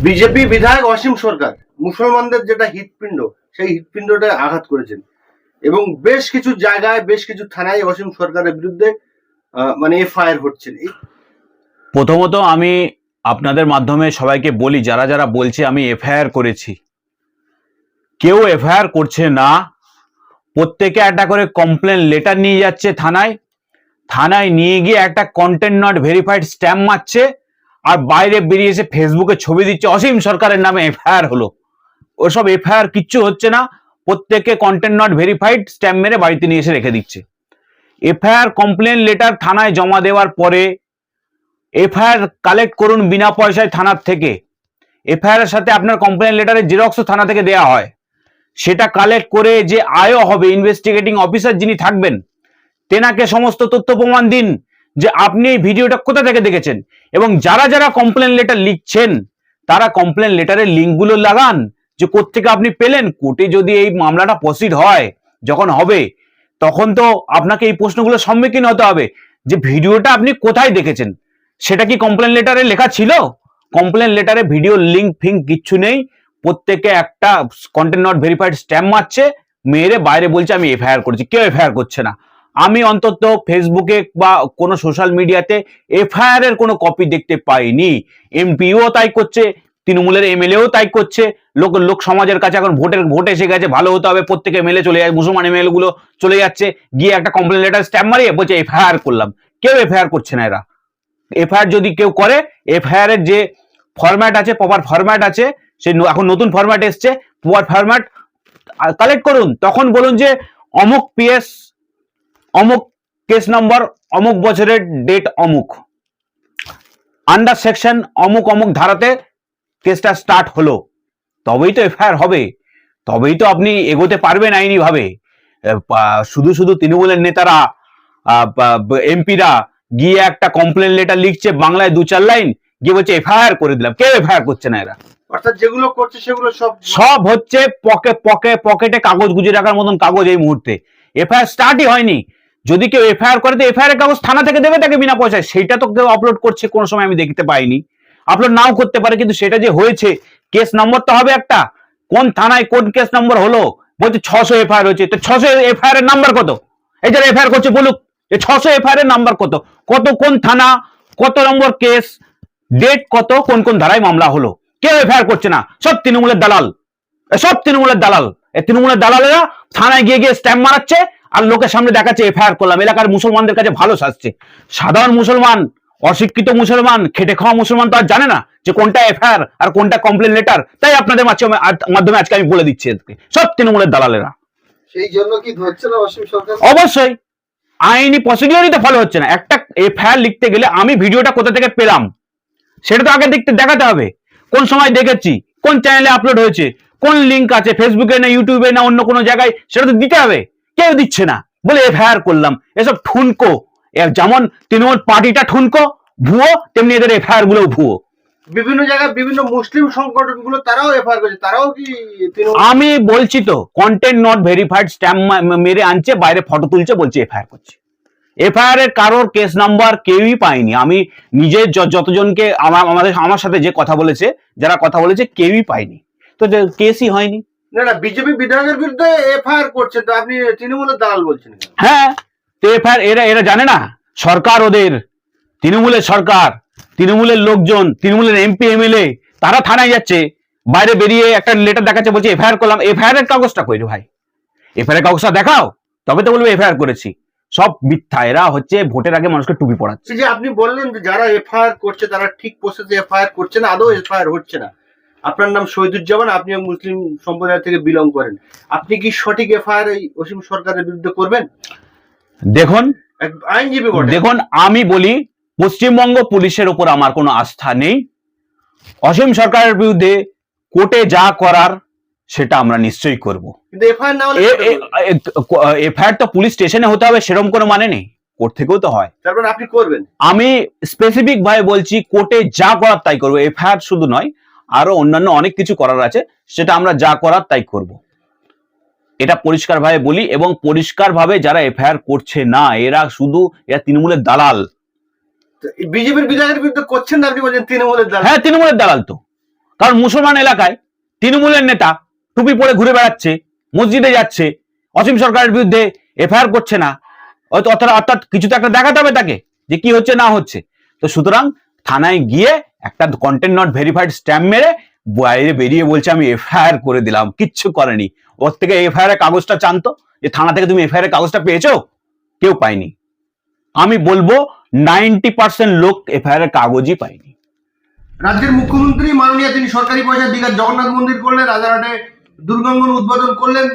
BJP বিধায়ক অসীম সরকার মুসলমানদের যেটা হৃৎপিণ্ড সেই হৃৎপিণ্ডটা আঘাত করেছেন এবং বেশ কিছু জায়গায় বেশ কিছু থানায় অসীম সরকারের বিরুদ্ধে মানে এফআইআর হচ্ছেন। প্রথমত আমি আপনাদের মাধ্যমে সবাইকে বলি, যারা যারা বলছে আমি এফআইআর করেছি, কেউ এফআইআর করছে না। প্রত্যেকে একটা করে কমপ্লেন লেটার নিয়ে যাচ্ছে থানায়, থানায় নিয়ে গিয়ে একটা কন্টেন্ট নট ভেরিফাইড স্ট্যাম্প মারছে, আর বাইরে বেরিয়ে এসে ফেসবুকে ছবি দিচ্ছে অসীম সরকারের নামে এফআইআর হলো। ওসব এফআইআর কিচ্ছু হচ্ছে না, প্রত্যেকে কন্টেন্ট নট ভেরিফাইড স্ট্যাম্প মেরে বাড়িতে নিয়ে এসে রেখে দিচ্ছে। এফআইআর কমপ্লেন লেটার থানায় জমা দেওয়ার পরে এফআইআর কালেক্ট করুন বিনা পয়সায় থানার থেকে। এফআইআর এর সাথে আপনার কমপ্লেন লেটারের জেরক্সও থানা থেকে দেওয়া হয়। সেটা কালেক্ট করে যে আয়ও হবে, ইনভেস্টিগেটিং অফিসার যিনি থাকবেন তেনাকে সমস্ত তথ্য প্রমাণ দিন যে আপনি এই ভিডিওটা কোথা থেকে দেখেছেন, এবং যারা যারা কমপ্লেন লেটার লিখছেন তারা কমপ্লেন লেটারের লিঙ্কগুলো লাগান যে কোত্থেকে আপনি পেলেন। কোর্টে যদি এই মামলাটা প্রসিড হয়, যখন হবে, তখন তো আপনাকে এই প্রশ্নগুলোর সম্মুখীন হতে হবে যে ভিডিওটা আপনি কোথায় দেখেছেন। সেটা কি কমপ্লেন লেটারে লেখা ছিল? কমপ্লেন লেটারে ভিডিও লিঙ্ক ফিঙ্ক কিচ্ছু নেই। প্রত্যেকে একটা কন্টেন্ট নট ভেরিফাইড স্ট্যাম্প মারছে, মেয়েরে বাইরে বলছে আমি এফআইআর করেছি। কেউ এফআইআর করছে না। আমি অন্তত ফেসবুকে বা কোনো সোশ্যাল মিডিয়াতে এফআইআর এর কোনো কপি দেখতে পাইনি। এমপিও তাই করছে, তৃণমূলের এমএলএও তাই করছে। লোক সমাজের কাছে এখন ভোট এসে গেছে, ভালো হতে হবে, প্রত্যেকে এমএলএ চলে যায়, মুসলমান এমএলএ গুলো চলে যাচ্ছে, গিয়ে একটা কমপ্লেন লেটার স্ট্যাম্প মারিয়ে বলছে এফআইআর করলাম। কেউ এফআইআর করছে না। এরা এফআইআর যদি কেউ করে, এফআইআর এর যে ফরম্যাট আছে, প্রপার ফরম্যাট আছে, সেই এখন নতুন ফরম্যাট এসছে, প্রপার ফরম্যাট কালেক্ট করুন। তখন বলুন যে অমুক পিএস, অমুক কেস নম্বর, অমুক বছরের ডেট, অমুক আন্ডার সেকশন অমুক অমুক ধারাতে কেসটা স্টার্ট হলো, তবেই তো এফআইআর হবে, তবেই তো আপনি এগোতে পারবেন আইনি ভাবে। শুধু শুধু তৃণমূলের নেতারা, এমপিরা গিয়ে একটা কমপ্লেন লেটার লিখছে বাংলায় 2-4 লাইন, গিয়ে বলছে এফআইআর করে দিলাম। কেউ এফআইআর করছে না। এরা অর্থাৎ যেগুলো করছে সেগুলো সব হচ্ছে পকেটে কাগজ গুজে রাখার মতন কাগজ। এই মুহূর্তে এফআইআর স্টার্টই হয়নি। যদি কেউ এফআইআর করে তো এফআইআর এর কাগজ থানা থেকে দেবে তাকে বিনা পয়সায়, সেটা তো কেউ আপলোড করছে কোনো সময় আমি দেখতে পাইনি। আপলোড নাও করতে পারে, কিন্তু সেটা যে হয়েছে, কেস নম্বর তো হবে একটা, কোন থানায় কোন কেস নম্বর হলো। বলছে 600 এফআইআর হয়েছে, তো 600 এফআইআর এর নাম্বার কত? এই যারা এফআইআর করছে বলুক যে 600 এফআইআর এর নাম্বার কত, কত কোন থানা, কত নম্বর কেস, ডেট কত, কোন কোন ধারায় মামলা হলো। কেউ এফআইআর করছে না। সব তৃণমূলের দালাল, সব তৃণমূলের দালাল। এই তৃণমূলের দালালেরা থানায় গিয়ে গিয়ে স্ট্যাম্প মারাচ্ছে আর লোকের সামনে দেখাচ্ছে এফআইআর করলাম। এলাকার মুসলমানদের কাছে ভালো সাজছে। সাধারণ মুসলমান, অশিক্ষিত মুসলমান, খেটে খাওয়া মুসলমান তো আর জানে না যে কোনটা এফআইআর আর কোনটা কমপ্লেন লেটার। তাই আপনাদের মাধ্যমে আজকে আমি বলে দিচ্ছি, সব তৃণমূলের দালালেরা। সেই জন্য কি ধরছে না অসীম সরকার? অবশ্যই আইনি প্রসিডিওরই তো ফলো হচ্ছে না। একটা এফআইআর লিখতে গেলে আমি ভিডিওটা কোথা থেকে পেলাম সেটা তো আগে দেখাতে হবে। কোন সময় দেখেছি, কোন চ্যানেলে আপলোড হয়েছে, কোন লিঙ্ক আছে, ফেসবুকে না ইউটিউবে না অন্য কোনো জায়গায়, সেটা তো দিতে হবে। কেউ দিচ্ছে না, বলে এফআইআর করলাম। এসব ঠুনকো। যেমন তৃণমূল পার্টিটা ঠুনকো, ভুয়ো, তেমনি এদের এফআইআর গুলো ভুয়ো। বিভিন্ন জায়গায় বিভিন্ন মুসলিম সংগঠন গুলো তারাও এফআইআর করছে, তারাও কি? আমি বলছি তো, কন্টেন্ট নট ভেরিফাইড স্ট্যাম্প মেরে আনছে, বাইরে ফটো তুলছে, বলছে এফআইআর করছে। এফআইআর এর কারোর কেস নাম্বার কেউই পাইনি। আমি নিজে যতজনকে আমার সাথে যে কথা বলেছে, যারা কথা বলেছে, কেউই পাইনি, তো কেসই হয়নি। না না, বিজেপি বিধায়কের বিরুদ্ধে এফআইআর করছে, তো আপনি তৃণমূলের দালাল বলছেন? হ্যাঁ, তো এফআইআর এরা জানে না? সরকার ওদের, তৃণমূলের সরকার, তৃণমূলের লোকজন, তৃণমূলের এমপি এমএলএ, তারা থানায় যাচ্ছে, বাইরে বেরিয়ে একটা লেটার দেখাচ্ছে, বলছে এফআইআর করলাম। এফআইআর এর কাগজটা কই রে ভাই? এফআইআর এর কাগজটা দেখাও, তবে তো বলবে এফআইআর করেছি। সব মিথ্যা। এরা হচ্ছে ভোটের আগে মানুষকে টুপি পড়াচ্ছে। যে আপনি বললেন যে যারা এফআইআর করছে তারা ঠিক প্রসেসে এফআইআর করছে না, আদৌ এফআইআর হচ্ছে না। আপনার নাম শহীদুজ্জামান, আপনি মুসলিম সম্প্রদায় থেকে বিলং করেন, আপনি কি সঠিক এফআইআর এই অসীম সরকারের বিরুদ্ধে করবেন? দেখুন, আইনজীবী দেখুন, আমি বলি পশ্চিমবঙ্গ পুলিশের উপর আমার কোনো আস্থা নেই। অসীম সরকারের বিরুদ্ধে কোর্টে যা করার সেটা আমরা নিশ্চয়ই করব। কিন্তু এফআইআর না হলে এফআইআর তো পুলিশ স্টেশনে হতে হবে সেরকম কোনো মানে নেই, কোর্ট থেকেও তো হয়। তারপর আপনি করবেন? আমি স্পেসিফিক ভাবে বলছি, কোর্টে যা করার তাই করবো। এফআইআর শুধু নয়, আরো অন্যান্য অনেক কিছু করার আছে, সেটা আমরা যা করার তাই করব। এটা পরিষ্কার ভাবে বলি, এবং পরিষ্কার ভাবে যারা এফআইআর করছে না, এরা তৃণমূলের দালাল। বিজেপির বিধায়কের বিরুদ্ধে করছেন না, আপনি বলছেন তৃণমূলের দালাল? হ্যাঁ, তৃণমূলের দালাল তো। কারণ মুসলমান এলাকায় তৃণমূলের নেতা টুপি পরে ঘুরে বেড়াচ্ছে, মসজিদে যাচ্ছে, অসীম সরকারের বিরুদ্ধে এফআইআর করছে না, অর্থাৎ কিছু তো একটা দেখাতে হবে তাকে যে কি হচ্ছে না হচ্ছে। তো সুতরাং থানায় গিয়ে একটা কন্টেন্ট নট ভেরিফাইড স্ট্যাম্প মেরে বাইরে বেরিয়ে বলছে আমি এফআইআর করে দিলাম, কিচ্ছু করেনি। ওর থেকে এফআইআর এর কাগজটা জানতো যে থানা থেকে তুমি এফআইআর এর কাগজটা পেয়েছো? কেউ পায়নি। আমি বলবো 90% লোক এফআইআর এর কাগজই পায়নি। রাজ্যের মুখ্যমন্ত্রী মাননীয় তিনি সরকারি পয়সা দীঘার জগন্নাথ মন্দির করলেন, রাজারহাটে দুর্গাঙ্গন উদ্বোধন করলেন,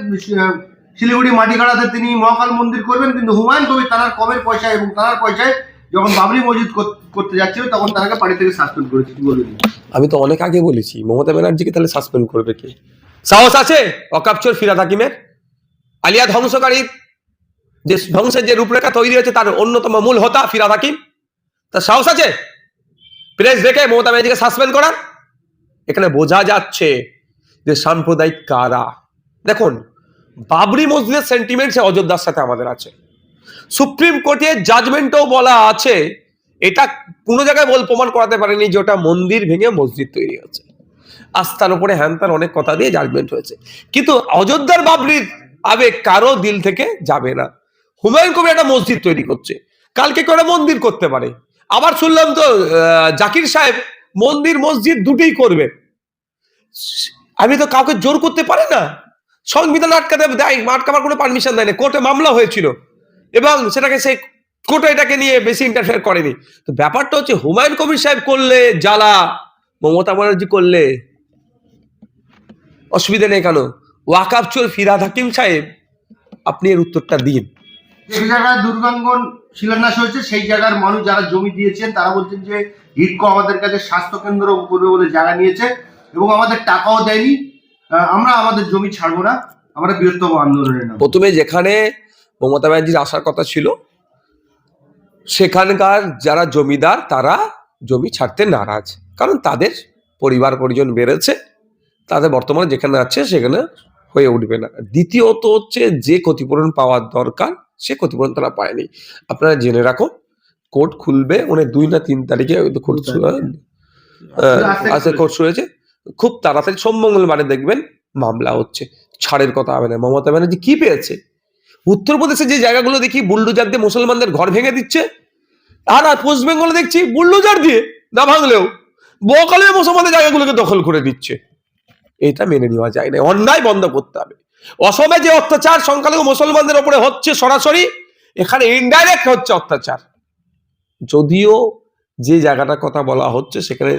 শিলিগুড়ি মাটিখাড়াতে তিনি মহাকাল মন্দির করবেন, কিন্তু হুমায়ুন কবির তার কমের পয়সায় এবং তার পয়সায় যখন বাবরি মসজিদ করতে যাচ্ছিল তখন তাকে বাড়ি থেকে সাসপেন্ড করেছে। কি বলবেন? আমি তো অনেক আগে বলেছি মমতা ব্যানার্জিকে তাহলে সাসপেন্ড করবে কে? সাহস আছে অকাপচোর ফিরহাদ হাকিমের? আলিয়া ধ্বংসকারীর যে ধ্বংসের যে রূপরেখা তৈরি হয়েছে তার অন্যতম মূল হোতা ফিরহাদ হাকিম, তার সাহস আছে প্রেস দেখে মমতা ব্যানার্জিকে সাসপেন্ড করার? এখানে বোঝা যাচ্ছে যে সাম্প্রদায়িক কারা। দেখুন, বাবরি মসজিদের সেন্টিমেন্ট সে অযোধ্যার সাথে আমাদের আছে। সুপ্রিম কোর্টের জাজমেন্টও বলা আছে, এটা কোনো জায়গায় প্রমাণ করাতে পারেনি যে ওটা মন্দির ভেঙে মসজিদ তৈরি হচ্ছে। আস্থার উপরে হ্যান অনেক কথা দিয়ে জাজমেন্ট হয়েছে, কিন্তু অযোধ্যার বাবরির আবেগ কারো দিল থেকে যাবে না। হুমায়ুন কবির একটা মসজিদ তৈরি করছে, কালকে করে মন্দির করতে পারে। আবার শুনলাম তো জাকির সাহেব মন্দির মসজিদ দুটোই করবে। আমি তো কাউকে জোর করতে পারে না, সংবিধান আটকাতে দেয়, আটকাবার কোনো পারমিশন দেয় না। কোর্টে মামলা হয়েছিল এবং সেটাকে সেই কোর্টে এটাকে নিয়ে বেশি ইন্টারফেয়ার করেনি। তো ব্যাপারটা হচ্ছে হুমায়ুন কবির সাহেব করলে জ্বালা, মমতা ব্যানার্জি করলে অসুবিধা নেই কেন? ওয়াকাফ চোর ফিরহাদ হাকিম সাহেব, আপনি এর উত্তরটা দিন। যে জায়গায় দুর্গাঙ্গন শিলান্যাস হয়েছে সেই জায়গার মানুষ যারা জমি দিয়েছেন তারা বলছেন যে হিডকো আমাদের কাছে স্বাস্থ্য কেন্দ্র করবে বলে জায়গা নিয়েছে এবং আমাদের টাকাও দেয়নি, আমরা আমাদের জমি ছাড়বো না, আমরা বৃহত্তম আন্দোলনের নাম। প্রথমে যেখানে মমতা ব্যানার্জির আসার কথা ছিল সেখানকার যারা জমিদার তারা জমি ছাড়তে নারাজ, কারণ তাদের পরিবার পরিজন বেড়েছে, তাদের বর্তমানে যেখানে আছে সেখানে হয়ে উঠবে না। দ্বিতীয়ত হচ্ছে যে ক্ষতিপূরণ পাওয়ার দরকার সে ক্ষতিপূরণ তারা পায়নি। আপনারা জেনে রাখুন, কোর্ট খুলবে 2 না 3 তারিখে কোর্ট কোর্ট শুরু হয়েছে, খুব তাড়াতাড়ি সোম মঙ্গলবারে দেখবেন মামলা হচ্ছে, ছাড়ের কথা হবে না। মমতা ব্যানার্জি কি পেয়েছে? উত্তরপ্রদেশে যে জায়গাগুলো দেখি বুলডোজার দিয়ে মুসলমানদের ঘর ভেঙে দিচ্ছে, আর ওয়েস্ট বেঙ্গলে দেখছি বুলডোজার দিয়ে না ভাঙলেও বকালে মুসলমানদের জায়গাগুলোকে দখল করে দিচ্ছে। এটা মেনে নেওয়া যায় না, অন্যায় বন্ধ করতে হবে। অসমে যে অত্যাচার সংখ্যালঘু মুসলমানদের উপরে হচ্ছে সরাসরি, এখানে ইনডাইরেক্ট হচ্ছে অত্যাচার। যদিও যে জায়গাটার কথা বলা হচ্ছে সেখানে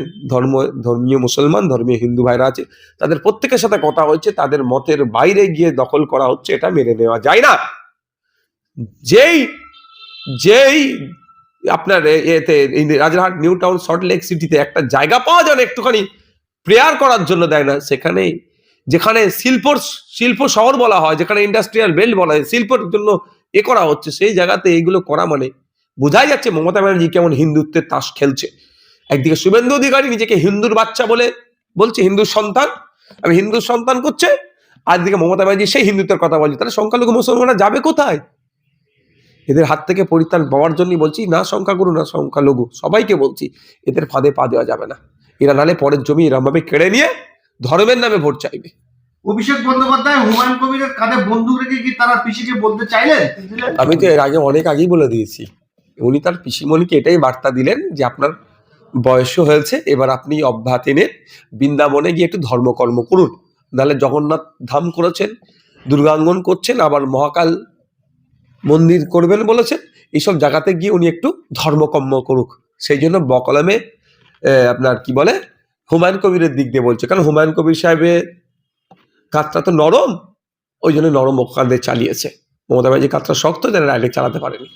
ধর্মীয় মুসলমান, ধর্মীয় হিন্দু ভাইরা আছে, তাদের প্রত্যেকের সাথে কথা হচ্ছে, তাদের মতের বাইরে গিয়ে দখল করা হচ্ছে, এটা মেনে নেওয়া যায় না। যেই আপনার এতে Rajarhat, new town, salt lake সিটিতে একটা জায়গা পাওয়া যায় না একটুখানি প্রেয়ার করার জন্য, দেয় না। সেখানে যেখানে শিল্প শহর বলা হয়, যেখানে ইন্ডাস্ট্রিয়াল বেল্ট বলা হয়, শিল্পের জন্য করা হচ্ছে, সেই জায়গাতে এইগুলো করা মানে বোঝাই যাচ্ছে মমতা ব্যানার্জি কেমন হিন্দুত্বের তাস খেলছে। একদিকে শুভেন্দু অধিকারী নিজেকে হিন্দুর বাচ্চা বলে বলছে, হিন্দুর সন্তান, আমি হিন্দুর সন্তান করছে, আর দিকে মমতা ব্যানার্জি সেই হিন্দুত্বের কথা বলছে। তাহলে সংখ্যালঘু মুসলমানরা যাবে কোথায়? এদের হাত থেকে পরিত্রাণ পাওয়ার জন্যই বলছি, না সংখ্যাগুরু না সংখ্যালঘু, সবাইকে বলছি এদের ফাঁদে পা দেওয়া যাবে না। এরা নালে পরের জমি এরম ভাবে কেড়ে নিয়ে ধর্মের নামে ভোট চাইবে। অভিষেক বন্দ্যোপাধ্যায় হুমায়ুন কবিরের কাঁধে বন্দুক রেখে কি তারা পিসিকে বলতে চাইলেন? আমি তো এর আগে অনেক আগেই বলে দিয়েছি, উনি তার পিসিমণিকে এটাই বার্তা দিলেন যে আপনার বয়সও হয়েছে, এবার আপনি অব্যাহতি নেন, বৃন্দাবনে গিয়ে একটু ধর্মকর্ম করুন। নাহলে জগন্নাথ ধাম করেছেন, দুর্গাঙ্গন করছেন, আবার মহাকাল মন্দির করবেন বলেছেন, এইসব জায়গাতে গিয়ে উনি একটু ধর্মকর্ম করুক। সেই জন্য বকলমে আপনার কি বলে হুমায়ুন কবিরের দিক দিয়ে বলছে, কারণ হুমায়ুন কবির সাহেবের কাঁধটা তো নরম, ওই জন্য নরম কাঁধে চালিয়েছে। মমতা ব্যানার্জি কাঁধটা শক্ত, যারা ডাইরেক্ট চালাতে পারেনি।